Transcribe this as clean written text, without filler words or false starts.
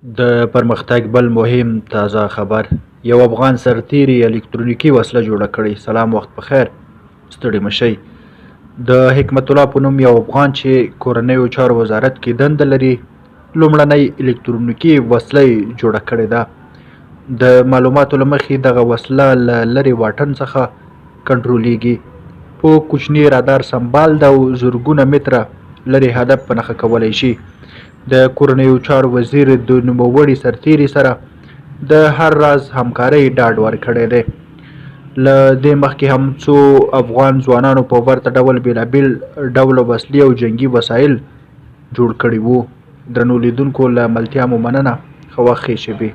د پرمختګ بل مهم تازه خبر، یو افغان سرتیري الکترونیکي وسله جوړه کړې. سلام، وخت په خیر، ستړي مشئ. د حکمت الله په نوم یو افغان چې کورنیو چارو وزارت کې دنده لري، لومړنۍ الکترونیکي وسله یې جوړه کړې ده. د معلوماتو له مخې دغه وسله له لرې واټن څخه کنټرولېږي، په کوچني رادار سمبال ده او زرګونه متره لرې هدف په نښه کولی شي. د کورنیو چارو وزیر د نوموړي سرتیري سره د هر راز همکارۍ ډاډ ورکړی دی. له دې مخکې هم څو افغان ځوانانو په ورته ډول بېلابېل ډوله وسلې او جنګي وسایل جوړ کړي وو. درنو لیدونکو، له ملتیا مو مننه. ښه وخت ښې شېبې.